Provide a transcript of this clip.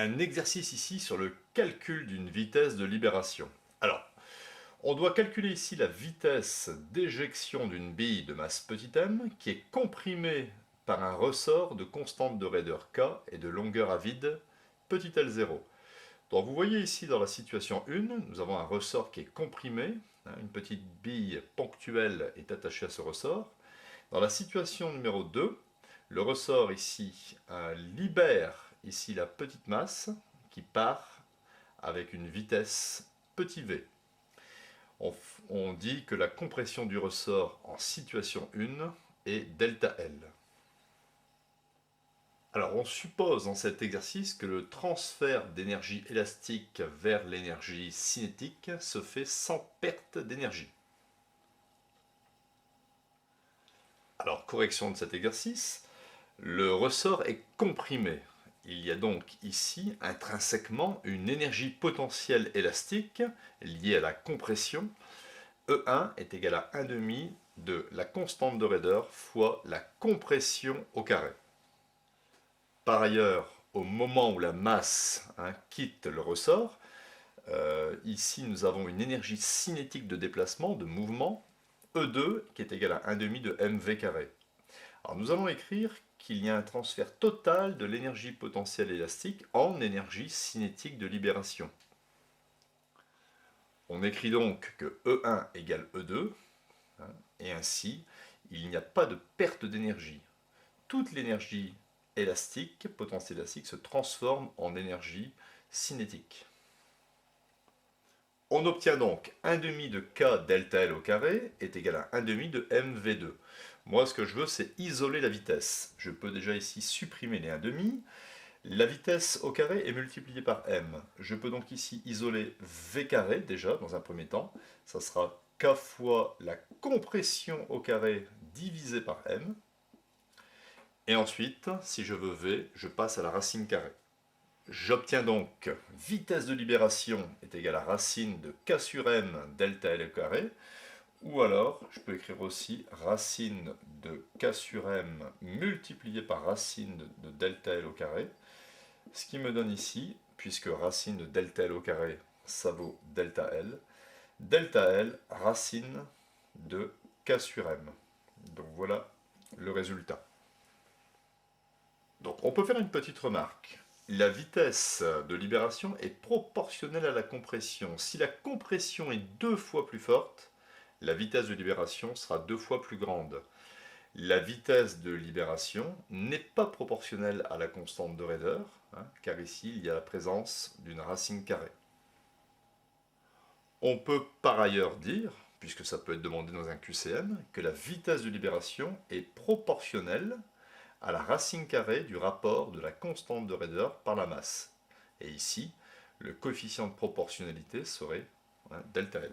un exercice ici sur le calcul d'une vitesse de libération. Alors, on doit calculer ici la vitesse d'éjection d'une bille de masse petit m qui est comprimée par un ressort de constante de raideur k et de longueur à vide petit l0. Donc vous voyez ici dans la situation 1, nous avons un ressort qui est comprimé, une petite bille ponctuelle est attachée à ce ressort. Dans la situation numéro 2, le ressort ici libère ici la petite masse qui part avec une vitesse petit v. On dit que la compression du ressort en situation 1 est delta L. Alors on suppose dans cet exercice que le transfert d'énergie élastique vers l'énergie cinétique se fait sans perte d'énergie. Alors correction de cet exercice, le ressort est comprimé. Il y a donc ici intrinsèquement une énergie potentielle élastique liée à la compression. E1 est égal à 1,5 de la constante de raideur fois la compression au carré. Par ailleurs, au moment où la masse quitte le ressort, ici nous avons une énergie cinétique de déplacement, de mouvement, E2 qui est égal à 1,5 de mv carré. Alors nous allons écrire qu'il y a un transfert total de l'énergie potentielle élastique en énergie cinétique de libération. On écrit donc que E1 égale E2, et ainsi il n'y a pas de perte d'énergie. Toute l'énergie élastique, potentielle élastique, se transforme en énergie cinétique. On obtient donc 1,5 de K delta L au carré est égal à 1,5 de mv2. Moi, ce que je veux, c'est isoler la vitesse. Je peux déjà ici supprimer les 1,5. La vitesse au carré est multipliée par m. Je peux donc ici isoler v carré, déjà, dans un premier temps. Ça sera K fois la compression au carré divisé par m. Et ensuite, si je veux v, je passe à la racine carrée. J'obtiens donc vitesse de libération est égale à racine de k sur m delta L au carré, ou alors je peux écrire aussi racine de k sur m multiplié par racine de delta L au carré, ce qui me donne ici, puisque racine de delta L au carré, ça vaut delta L racine de k sur m. Donc voilà le résultat. Donc on peut faire une petite remarque. La vitesse de libération est proportionnelle à la compression. Si la compression est 2 fois plus forte, la vitesse de libération sera 2 fois plus grande. La vitesse de libération n'est pas proportionnelle à la constante de raideur, car ici il y a la présence d'une racine carrée. On peut par ailleurs dire, puisque ça peut être demandé dans un QCM, que la vitesse de libération est proportionnelle à la racine carrée du rapport de la constante de raideur par la masse. Et ici, le coefficient de proportionnalité serait delta L.